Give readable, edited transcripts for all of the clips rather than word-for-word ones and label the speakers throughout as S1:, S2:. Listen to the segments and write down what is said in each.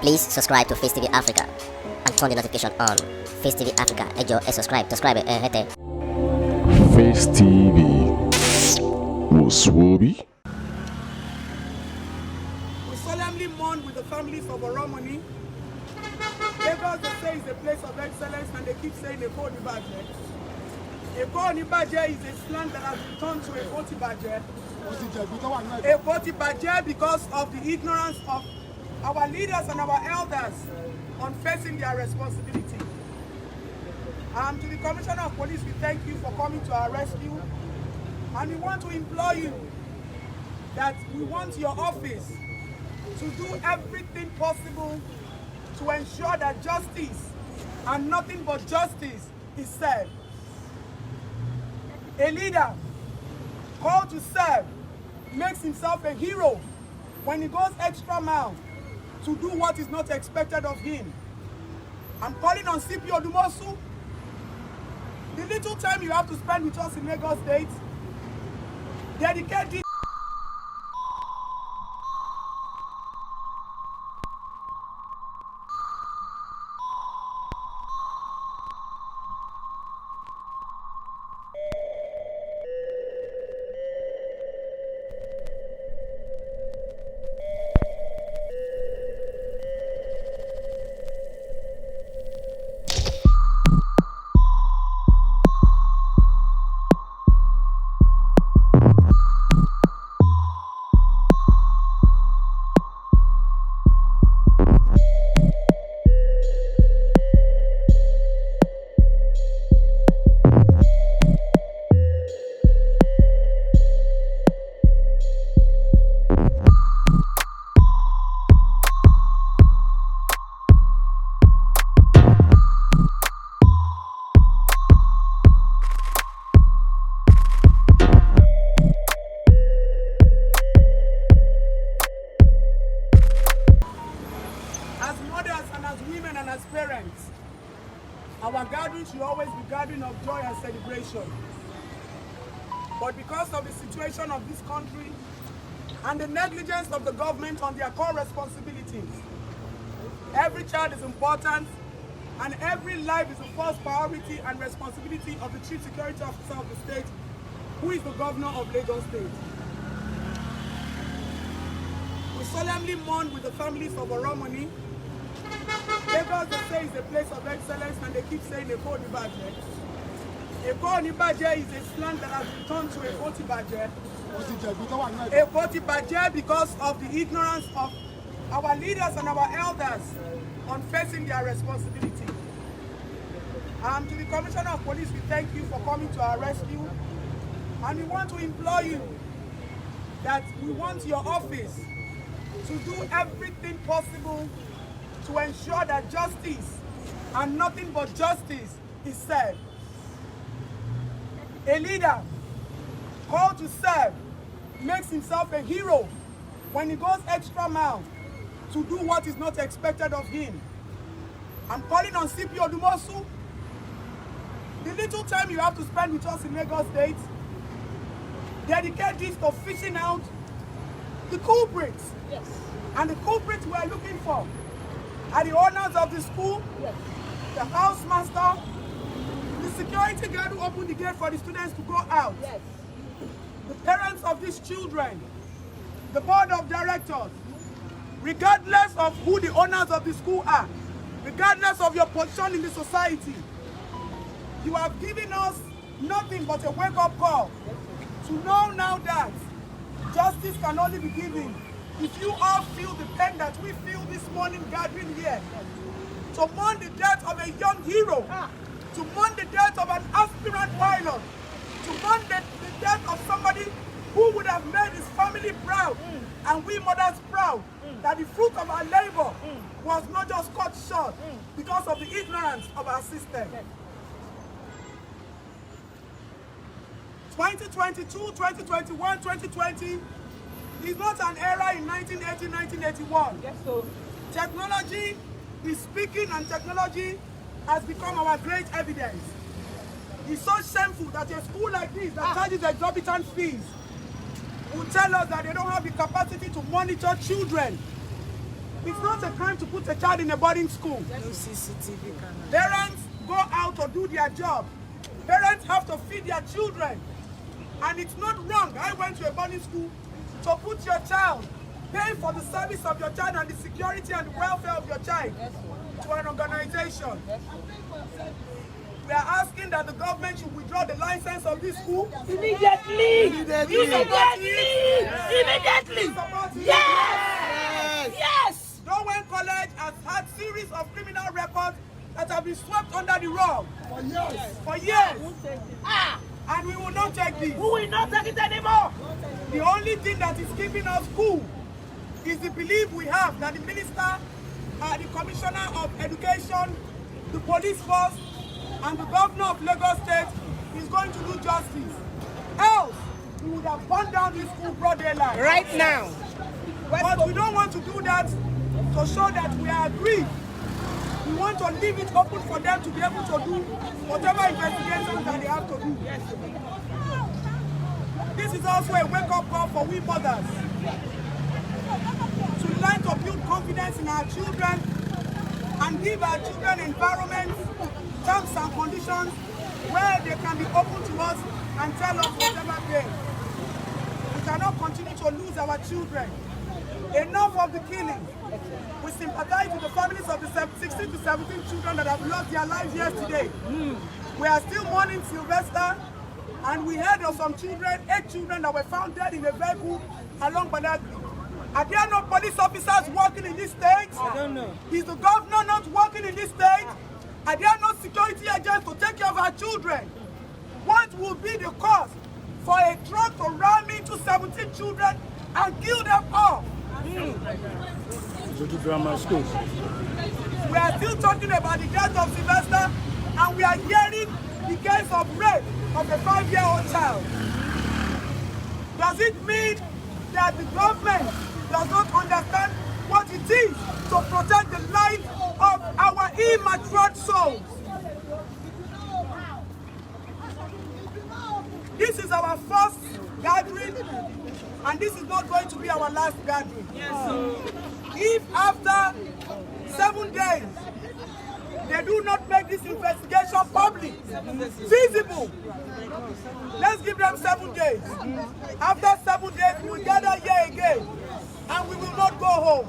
S1: Please subscribe to Facetv Africa and turn the notification on. Facetv Africa, ẹ jọ̀ọ́, subscribe, hete.
S2: Face TV Muswobi.
S3: We solemnly mourn with the families of Oromoni. Lagos, they say, is a place of excellence, and they keep saying Eko Onibaje. Eko Onibaje is a slang that has been turned to Eko Tibaje. Eko Tibaje because of the ignorance of our leaders and our elders on facing their responsibility. To the Commissioner of Police, we thank you for coming to our rescue. And we want to implore you that we want your office to do everything possible to ensure that justice and nothing but justice is served. A leader called to serve makes himself a hero when he goes extra mile to do what is not expected of him. I'm calling on CP Odumosu. The little time you have to spend with us in Lagos State, dedicate this. Parents, our gathering should always be gathering of joy and celebration. But because of the situation of this country and the negligence of the government on their core responsibilities, every child is important and every life is the first priority and responsibility of the Chief Security Officer of the state, who is the Governor of Lagos State. We solemnly mourn with the families of Oromoni. Lagos, they say, is a place of excellence, and they keep saying Eko Onibaje. Eko Onibaje is a slang that has been turned to Eko Tibaje. Eko Tibaje because of the ignorance of our leaders and our elders on facing their responsibility. To the Commissioner of Police, we thank you for coming to our rescue. And we want to implore you that we want your office to do everything possible to ensure that justice and nothing but justice is served. A leader called to serve makes himself a hero when he goes extra mile to do what is not expected of him. I'm calling on CP Odumosu. The little time you have to spend with us in Lagos State, dedicate this to fishing out the culprits. Yes. And the culprits we are looking for are the owners of the school, yes, the housemaster, the security guard who opened the gate for the students to go out, yes, the parents of these children, the board of directors, regardless of who the owners of the school are, regardless of your position in the society. You have given us nothing but a wake-up call to know now that justice can only be given if you all feel the pain that we feel this morning gathering here, to mourn the death of a young hero, to mourn the death of an aspirant pilot, to mourn the death of somebody who would have made his family proud, and we mothers proud, that the fruit of our labor was not just cut short because of the ignorance of our system. 2022, 2021, 2020 is not an era in 1980, 1981. Yes, so technology is speaking, and technology has become our great evidence. It's so shameful that a school like this that charges exorbitant fees will tell us that they don't have the capacity to monitor children It's not a crime to put a child in a boarding school. Parents go out to do their job. Parents have to feed their children. And it's not wrong. I went to a boarding school to put your child, pay for the service of your child and the security and the welfare of your child to an organization. We are asking that the government should withdraw the license of this school.
S4: Immediately!
S3: Immediately!
S4: Yes! Yes!
S3: Dowen College has had series of criminal records that have been swept under the rug for years. And we will not take this.
S4: We will not take it anymore.
S3: The only thing that is keeping us cool is the belief we have that the minister, the commissioner of education, the police force, and the governor of Lagos State is going to do justice. Else, we would have burned down this school broad daylight.
S4: Right now.
S3: But we don't want to do that to show that we are aggrieved. We want to leave it open for them to be able to do whatever investigations that they have to do. This is also a wake-up call for we mothers to learn to build confidence in our children and give our children environments, terms and conditions where they can be open to us and tell us whatever they. We cannot continue to lose our children. Enough of the killing. We sympathize with the families of the 16 to 17 children that have lost their lives yesterday. We are still mourning Sylvester, and we heard of some children, 8 children that were found dead in a vehicle along Badagry. Are there no police officers working in this state?
S4: I don't know.
S3: Is the governor not working in this state? Are there no security agents to take care of our children? What will be the cost for a truck to ram into 17 children and kill them all?
S5: Go to grammar school.
S3: We are still talking about the death of Sylvester, and we are hearing the case of rape of a 5-year-old child. Does it mean that the government does not understand what it is to protect the life of our immature souls? This is our first gathering, and this is not going to be our last gathering. If after 7 days they do not make this investigation public, visible, let's give them 7 days. After 7 days, we will gather here again, and we will not go home.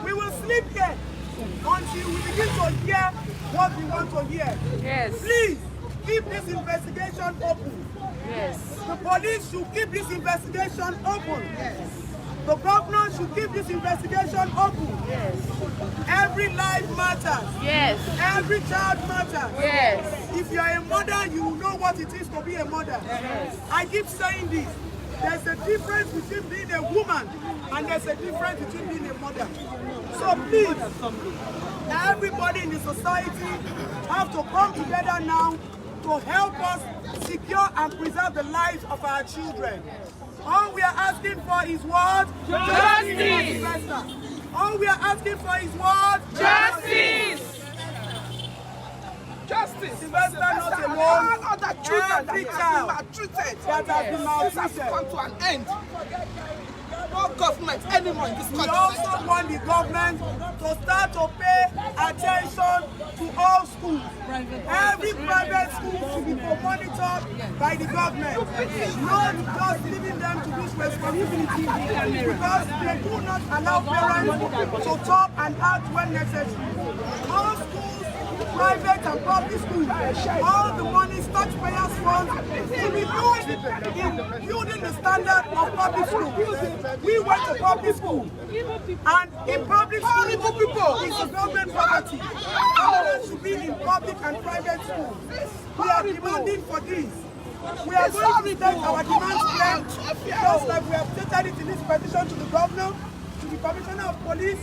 S3: We will sleep here until we begin to hear what we want to hear.
S4: Yes.
S3: Please keep this investigation open.
S4: Yes.
S3: The police should keep this investigation open. Yes. The governor should keep this investigation open.
S4: Yes.
S3: Every life matters.
S4: Yes.
S3: Every child matters.
S4: Yes.
S3: If you are a mother, you will know what it is to be a mother.
S4: Yes.
S3: I keep saying this. There's a difference between being a woman and there's a difference between being a mother. So please, everybody in the society have to come together now to help us secure and preserve the lives of our children. All we are asking for is what?
S4: Justice!
S3: All we are asking for is what?
S4: Justice!
S6: Justice.
S3: Sylvester not alone.
S6: All other children
S3: Every
S6: that
S3: child
S6: have been maltreated.
S3: that has been
S6: This has
S3: maltreated.
S6: come to an end. No government anymore in this
S3: We
S6: country.
S3: also want the government to start to pay attention to all schools. Every private school should be monitored by the government, not just leaving them to this responsibility, because they do not allow parents to talk and act when necessary. All schools, private and public schools, all the money taxpayers fund to be used in building the standard of public school. We went to public school, and in public school, it's a government property. Children should be in public and private schools. We are demanding for this. We are going to take our demands clear, just like we have stated it in this petition to the governor, to the commissioner of police.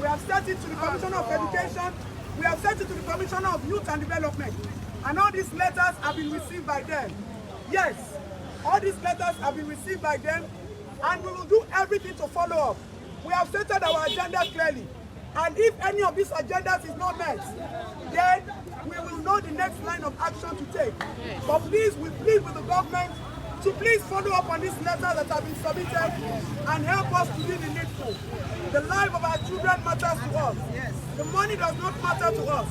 S3: We have sent it to the commissioner of education. We have sent it to the commissioner of youth and development. And all these letters have been received by them. Yes, all these letters have been received by them, and we will do everything to follow up. We have stated our agenda clearly. And if any of these agendas is not met, then we will know the next line of action to take. But please, we plead with the government to please follow up on this letter that have been submitted and help us to do the needful. The life of our children matters to us. The money does not matter to us.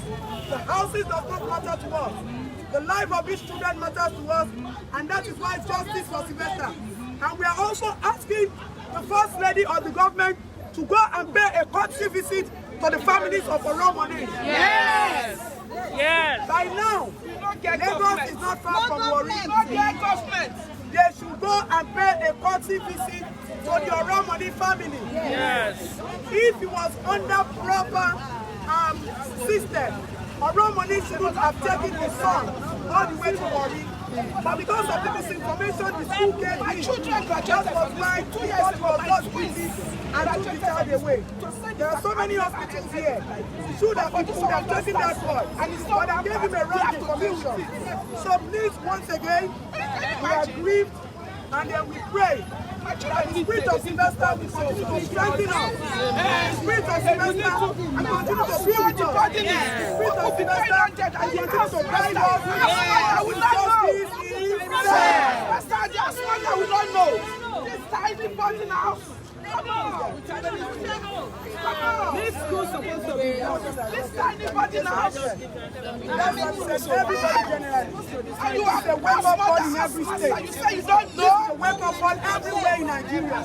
S3: The houses does not matter to us. The life of these children matters to us, and that is why justice for Sylvester. And we are also asking the First Lady of the government to go and pay a courtesy visit to the families of Oromoni.
S4: Yes. Yes.
S3: By now, Lagos is not far from Warri. They should go and pay a courtesy visit to the Oromoni family.
S4: Yes.
S3: If it was under proper system, Oromoni shouldn't have taken his son all the way to Warri. But because of the misinformation the school gave me, that was why he thought he was just busy and took the child away. There are so many hospitals here. He should have taken that boy, but they gave him a wrong information. So please, once again, we are grieved and then we pray that the spirit of Sylvester will continue to strengthen us. The spirit of Sylvester will continue to be with us. The spirit of Sylvester will continue to guide us. Justice is fair.
S6: Pastor, just one that we don't know. This tiny pot in the house. Come on. This school supposed to be this tiny pot in the house.
S3: Everybody generally. And you have a wake-up call in every state.
S6: You say you don't know.
S3: A wake-up call everywhere in Nigeria.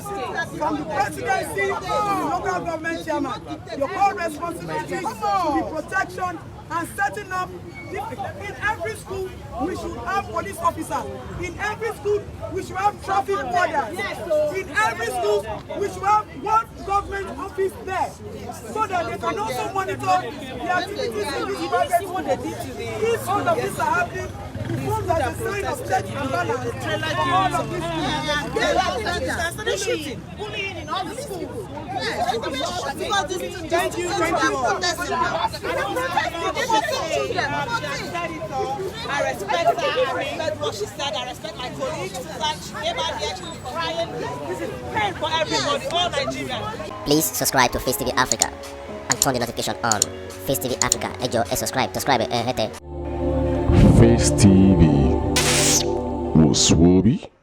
S3: From the presidency to the local government chairman. Your core responsibility to be protection and setting up. In every school, we should have police officers. In every school, we should have traffic wardens. In every school, we should have one government office there, so that they can also monitor the activities in this private school. If all of this are happening, it forms as a sign of state imbalance for all of these schools.
S6: Bullying in all the schools.
S3: Thank you.
S6: I respect her, I respect what she said, I respect my colleagues. She came out here, she was crying. This is pain for everybody, all Nigerians.
S1: Please subscribe to Face TV Africa and turn the notification on. Face TV Africa, subscribe, hete.
S2: Face TV. Muswobi.